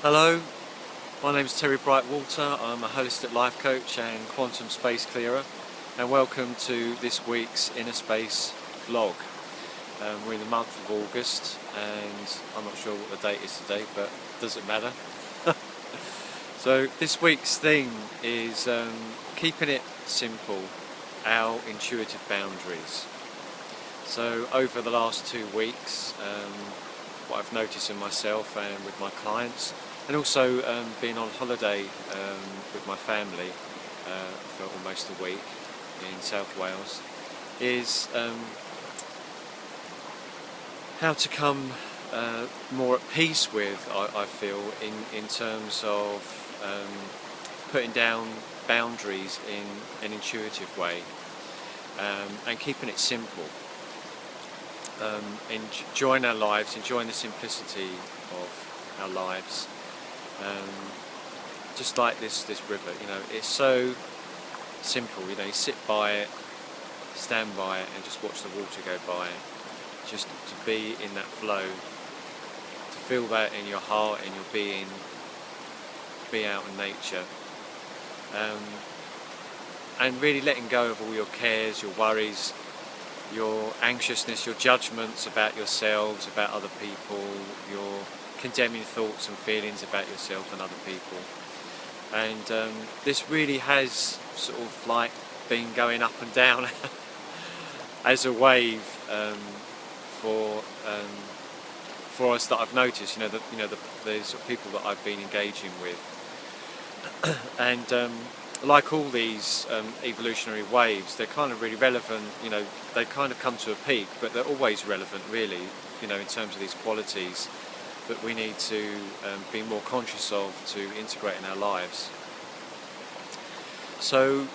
Hello, my name is Terry Brightwater. I'm a holistic life coach and quantum space clearer, and welcome to this week's Inner Space vlog. We're in the month of August and I'm not sure what the date is today, but it doesn't matter. So this week's theme is keeping it simple, our intuitive boundaries. So over the last 2 weeks, what I've noticed in myself and with my clients, and also being on holiday with my family for almost a week in South Wales, is how to come more at peace with, I feel, in terms of putting down boundaries in an intuitive way and keeping it simple. Enjoying our lives, enjoying the simplicity of our lives, just like this river. It's so simple. You sit by it, stand by it, and just watch the water go by. Just to be in that flow, to feel that in your heart, in your being, be out in nature, and really letting go of all your cares, your worries, your anxiousness, your judgments about yourselves, about other people, your condemning thoughts and feelings about yourself and other people. And this really has sort of like been going up and down as a wave for us that I've noticed. The sort of people that I've been engaging with, and like all these evolutionary waves, they're kind of really relevant. They kind of come to a peak, but they're always relevant, really. In terms of these qualities that we need to be more conscious of to integrate in our lives. So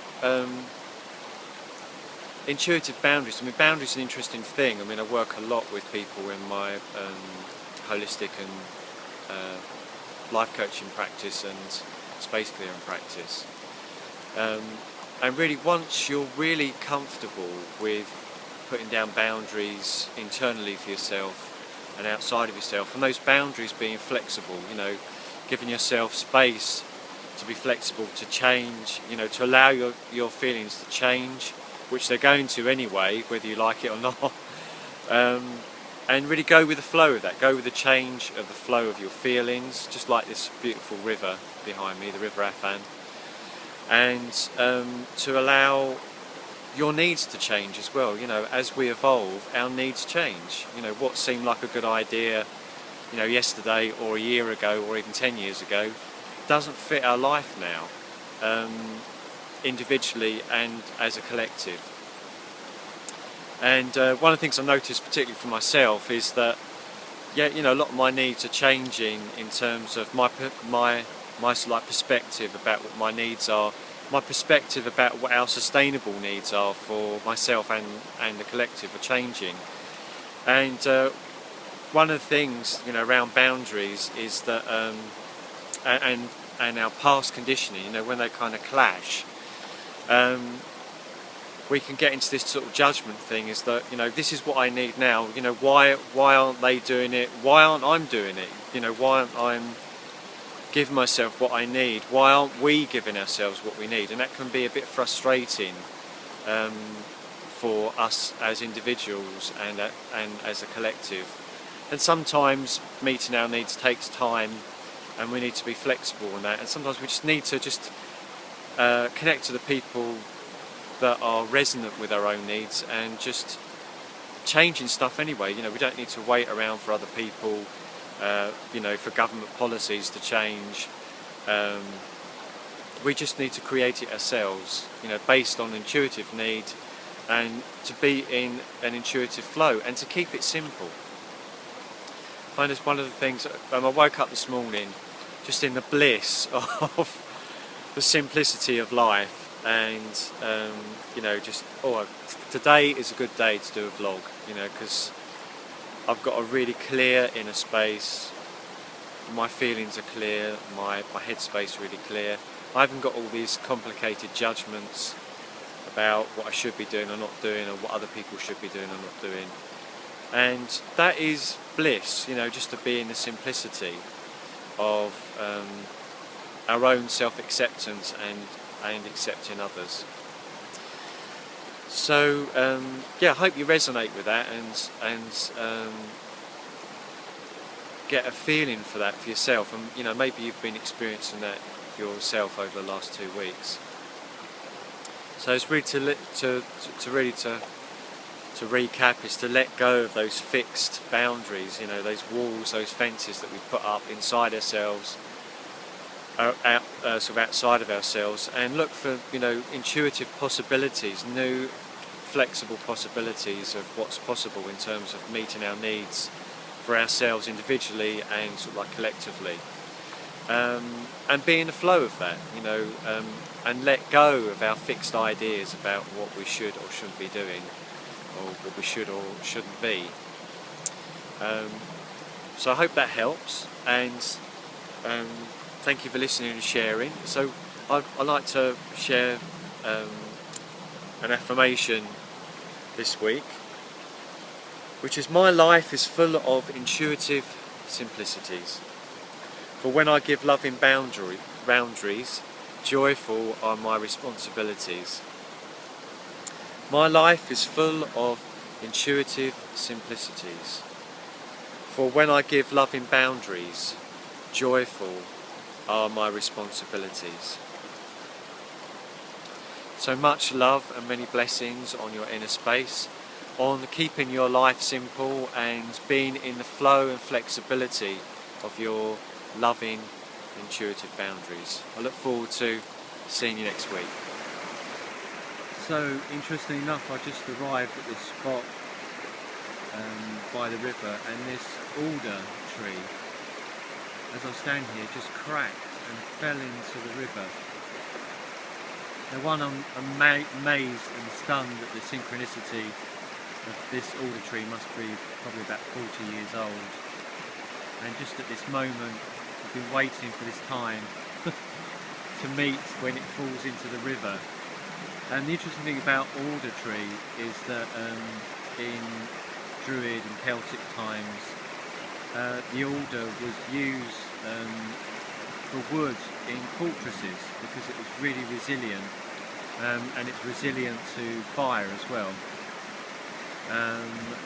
intuitive boundaries. Boundaries is an interesting thing. I work a lot with people in my holistic and life coaching practice and space clearing practice. And really, once you're really comfortable with putting down boundaries internally for yourself and outside of yourself, and those boundaries being flexible, giving yourself space to be flexible, to change, to allow your feelings to change, which they're going to anyway, whether you like it or not, and really go with the flow of that, go with the change of the flow of your feelings, just like this beautiful river behind me, the River Afan. And to allow your needs to change as well. As we evolve, our needs change. What seemed like a good idea, yesterday or a year ago or even 10 years ago, doesn't fit our life now, individually and as a collective. And one of the things I noticed, particularly for myself, is that a lot of my needs are changing in terms of my slight perspective about what my needs are, my perspective about what our sustainable needs are for myself and the collective are changing. And one of the things around boundaries is that and our past conditioning, when they kind of clash, we can get into this sort of judgment thing, is that this is what I need now, why aren't they doing it, why aren't I doing it, why aren't I give myself what I need, why aren't we giving ourselves what we need? And that can be a bit frustrating for us as individuals and as a collective. And sometimes meeting our needs takes time, and we need to be flexible in that, and sometimes we just need to connect to the people that are resonant with our own needs and just changing stuff anyway. We don't need to wait around for other people, for government policies to change. We just need to create it ourselves, based on intuitive need, and to be in an intuitive flow and to keep it simple. I find it's one of the things. I woke up this morning just in the bliss of the simplicity of life, and today is a good day to do a vlog, because I've got a really clear inner space, my feelings are clear, my headspace really clear. I haven't got all these complicated judgments about what I should be doing or not doing, or what other people should be doing or not doing. And that is bliss, just to be in the simplicity. of our own self-acceptance and accepting others. So yeah, I hope you resonate with that and get a feeling for that for yourself. And you know, maybe you've been experiencing that yourself over the last 2 weeks. So it's really to recap is to let go of those fixed boundaries, you know, those walls, those fences that we put up inside ourselves, sort of outside of ourselves, and look for, you know, intuitive possibilities, new flexible possibilities of what's possible in terms of meeting our needs for ourselves individually and sort of like collectively, and be in the flow of that, you know, and let go of our fixed ideas about what we should or shouldn't be doing, or what we should or shouldn't be. So I hope that helps, and thank you for listening and sharing. So I'd like to share an affirmation this week, which is: my life is full of intuitive simplicities. For when I give loving boundaries, joyful are my responsibilities. My life is full of intuitive simplicities. For when I give loving boundaries, joyful are my responsibilities. So much love and many blessings on your inner space, on keeping your life simple and being in the flow and flexibility of your loving, intuitive boundaries. I look forward to seeing you next week. So, interestingly enough, I just arrived at this spot by the river, and this alder tree, as I stand here, just cracked and fell into the river. Now, one, I'm amazed and stunned at the synchronicity of this alder tree. Must be probably about 40 years old, and just at this moment I've been waiting for this time to meet when it falls into the river. And the interesting thing about alder tree is that in Druid and Celtic times, the alder was used for wood in fortresses because it was really resilient, and it's resilient to fire as well.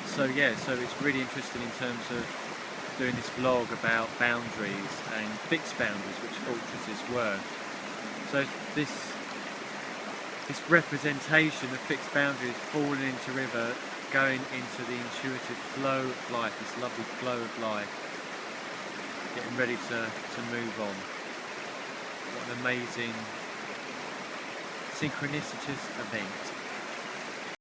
So it's really interesting in terms of doing this vlog about boundaries and fixed boundaries, which fortresses were. So this representation of fixed boundaries falling into river, going into the intuitive flow of life, this lovely flow of life, getting ready to move on. What an amazing synchronicitous event.